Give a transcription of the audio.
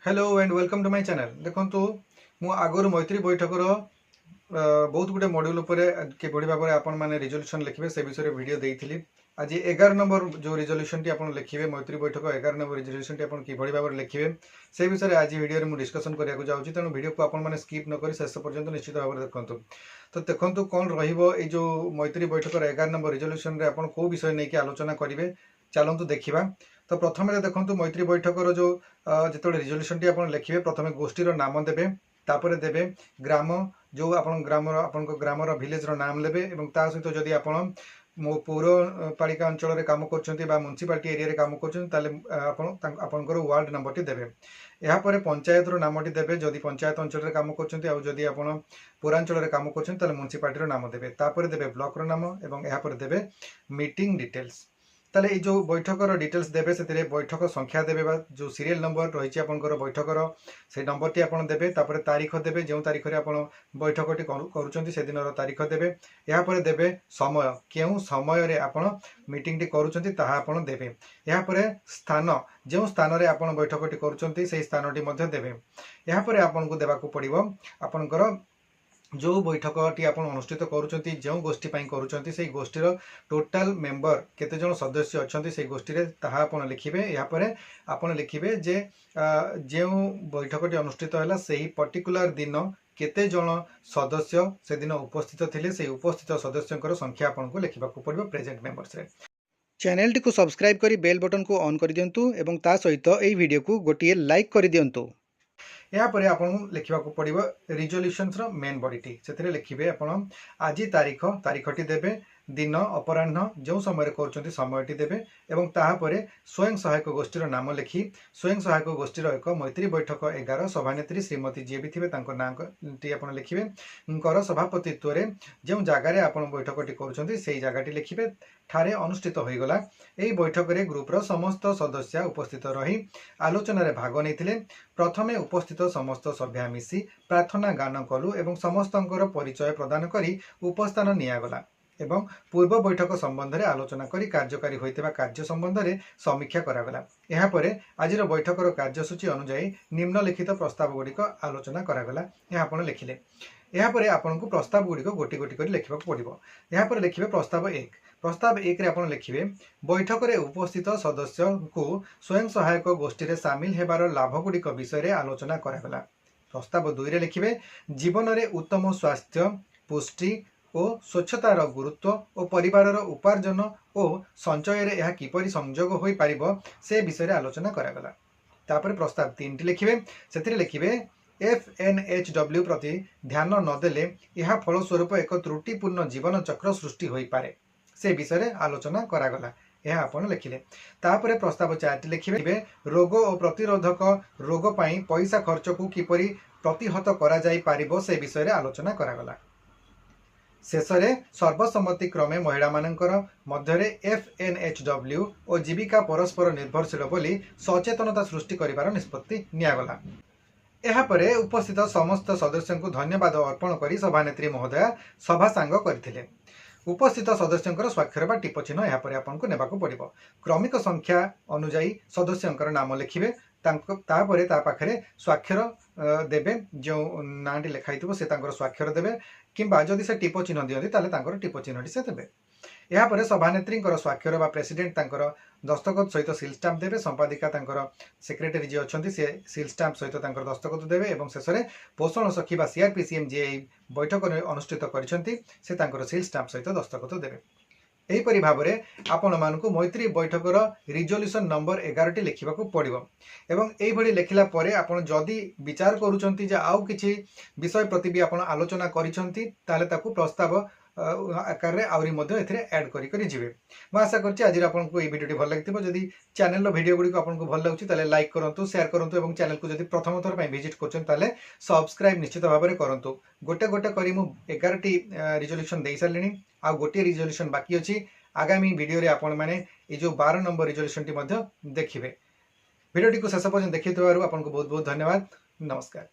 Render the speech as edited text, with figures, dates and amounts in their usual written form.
Hello and welcome to my channel. देखंतु मु आगुर मैत्री बैठकर बहुत गुटे मॉड्यूल किभଳି भाव आपण माने रिजोल्यूशन लिखिबे से विषय वीडियो देइथिली। आज 11 नंबर जो रिजोल्यूशन टी आपण लिखिबे मैत्री बैठक 11 नंबर रिजोल्यूशन टी आपण किभଳି भाव लिखिबे से विषय आज वीडियो रे मु डिस्कशन करिया को जाउची। तेनु वीडियो को आपण माने स्किप न करी शेष पर्यंत निश्चित भाव देखंतु। तो देखंतु कोन रहिबो ए जो मैत्री बैठक 11 नंबर रिजोल्यूशन रे आपण को विषय नै कि आलोचना करिवे चलंतु देखिबा। तो प्रथम देखंतु मैत्री बैठकर जो जिते रिजोल्यूशन टी आपण लिखिबे प्रथमे गोष्ठीर नाम देबे, तापर देबे ग्राम जो आपण ग्रामर विलेज रो नाम लेबे एवं ता सहित जदि आपण पौरपालिका अंचल काम करछंती बा म्युनिसिपालिटी एरिया रे काम करछंती ताले आपणकर वार्ड नंबर टी देबे। या परे पंचायत रो नाम टी देबे जदि पंचायत अंचल रे काम करछंती आ जदि आपण पौरांचल रे काम करछंती ताले म्युनिसिपालिटी रो नाम देबे। तापर देबे ब्लॉक रो नाम एवं या परे देबे मीटिंग डिटेल्स। ताले ये जो बैठकर डिटेल्स देबे से बैठक संख्या देबे बा जो सीरियल नंबर रही आपंकर बैठकर से नंबर टी आपन देबे। तापर तारीख देबे जो तारीख रे आपन बैठकटी करूछंती से दिन तारीख देबे। या परे देबे समय केउ समय रे आपन मीटिंग टी करूछंती ताहा आपन देबे। या परे स्थान जो स्थान रे आपन बैठकटी करूछंती से स्थान टी मध्ये देबे। या परे आपन को देबा को पड़िबो आपनकर जो बैठक टी आपण अनुष्ठित करूछंती जो गोष्ठी पई करूछंती से गोष्ठीर टोटल मेंबर केते जण सदस्य अछंती से गोष्ठी रे ताहा आपण लिखिबे। या परे आपण लिखिबे जे जो बैठक टी अनुष्ठित होला सेही पर्टिकुलर दिन केते जण सदस्य से दिन उपस्थित थिले से उपस्थित सदस्यंकर संख्या आपण को लिखिबा को पड़िबो प्रेजेंट मेंबर्स रे। चैनल टी को सब्सक्राइब करी बेल बटन को ऑन कर दियंतु एवं ता सहित एई वीडियो को गोटिए लाइक कर दियंतु। या परे आपन लिखिबा को पड़िबो रिजोल्यूशंस रो मेन बॉडी टी सेतरे लिखिबे आपन आज तारीखटी देबे, दिन अपराह्न जो समय करछंती समयटी देबे एवं ताहा परे स्वयं सहायक गोष्ठीर नाम लिखि स्वयं सहायक गोष्ठीर एक मैत्री बैठक 11 सभानेत्री श्रीमती जे भी थिबे तांको नाम टी आपन लिखिबे। कर सभापतित्व रे जो जगह रे आपन बैठकटी करछंती सेही जगहटी लिखिबे। ठारे अनुष्ठित होई गला एही बैठक रे ग्रुप रो समस्त सदस्य उपस्थित रही आलोचना रे भाग नेथिले। प्रथमे उपस्थित समस्त सभ्या मिसी प्रार्थना गान कलु एवं समस्तंकर परिचय प्रदान करी उपस्थान निया गला एवं पूर्व बैठक संबंध में आलोचना करी कार्यकारी होइतेबा कार्य संबंध में समीक्षा करागला। यहाँ पर आज बैठकर कार्यसूची अनुजाई निम्नलिखित प्रस्ताव गुड़िक आलोचना करागला। यहाँ आपण लिखिले यहाँ पर आपन को प्रस्ताव गुड़िक गोटी गोटी कर लिखा पड़ो। यहाँ पर लिखिबे प्रस्ताव 1। प्रस्ताव 1 रे आपन लिखिबे बैठक रे उपस्थित सदस्य को स्वयं सहायक गोष्ठी रे शामिल हेबार लाभ गुड़िक विषय रे आलोचना करागला। प्रस्ताव 2 रे लिखिबे जीवन रे उत्तम स्वास्थ्य पुष्टि और स्वच्छतार गुरुत्व और परिवार उपार्जन और संचय रे यह किपरि संयोग होई पारिबो से विषय रे आलोचना करागला। तापर प्रस्ताव 3 टी लिखिबे सेथिरे लिखिबे FNHW प्रति ध्यान नदेले यह फलस्वरूप एक त्रुटिपूर्ण जीवन चक्र सृष्टि होई पारे से विषय रे आलोचना करागला। यह आपण लिखिले। तापर प्रस्ताव 4 टी लिखिबे रोग और प्रतिरोधक रोग पई पैसा खर्च को किपरि प्रतिहत करा जाई पारिबो से विषय रे आलोचना करागला। शेषरे सर्वसम्मति क्रमे महिला मानकर मध्यरे FNHW और जीविका परस्पर निर्भरशील बोली सचेतनता सृष्टि करिवार निष्पत्ति नियागला। यहाँ परे उपस्थित समस्त सदस्यों को धन्यवाद अर्पण करी सभानेत्री महोदया सभा सांग करथिले। उपस्थित सदस्यंकर स्वाक्षर बा टिप चिन्ह यहाँ पर आपन को नेबाको पड़िबो। क्रमिक संख्या अनुजाई सदस्यंकर नाम लिखिबे तापरे ता पाखरे स्वाक्षर देबे जो नाटी लिखाइथिबो से तांकर स्वाक्षर देबे किंबा जदि से टिप चिन्ह दियंती ताले तांकर टिप चिन्हटी से देबे। यहाँ पर सभानेत्री स्वाक्षर बा प्रेसिडेंट तांकर दस्तखत सहित सील स्टाम्प देबे। संपादिका तांकर सेक्रेटरी जे अछंती से सील स्टाम्प सहित तांकर दस्तखत देबे एवं शेषरे पोषण सखी बा CRPCM जे बैठक अनुष्ठित करिसंती से तांकर सील स्टाम्प सहित दस्तखत देबे। एहीपरि भावरे आपण मानकु मैत्री बैठकर रिजोल्यूशन नंबर 11 टी लिखिबाकू पड़िबो एवं एहीभଳି लेखिला परे आपण जदि विचार करूचंती जे आउ किछि विषय प्रति भी आपण आलोचना करिसंती ताले ताकू प्रस्ताव आकार रे आउरी मध्ये एथिरे ऐड करी करी जिवे। म आशा करछि आज आपन को ए वीडियोटी भल लागिथिबो। जदि चैनल रो वीडियो गुडी को आपन को भल लागुछि ताले लाइक करंतु शेयर करंतु एवं चैनल को जदि प्रथम थर पय विजिट करछन ताले सब्सक्राइब निश्चित भाव में करंतु। गोटे गोटे करी मु 11 टी रिजोल्यूशन देई सारलिनी आ गोटे रिजोल्यूशन बाकी अछि। आगामी वीडियो रे आपण माने ए जो 12 नंबर रिजोल्यूशन टी मध्ये देखिबे। वीडियोटी को शेष पर्यंत देखिथिबारु आपन को बहुत बहुत धन्यवाद। नमस्कार।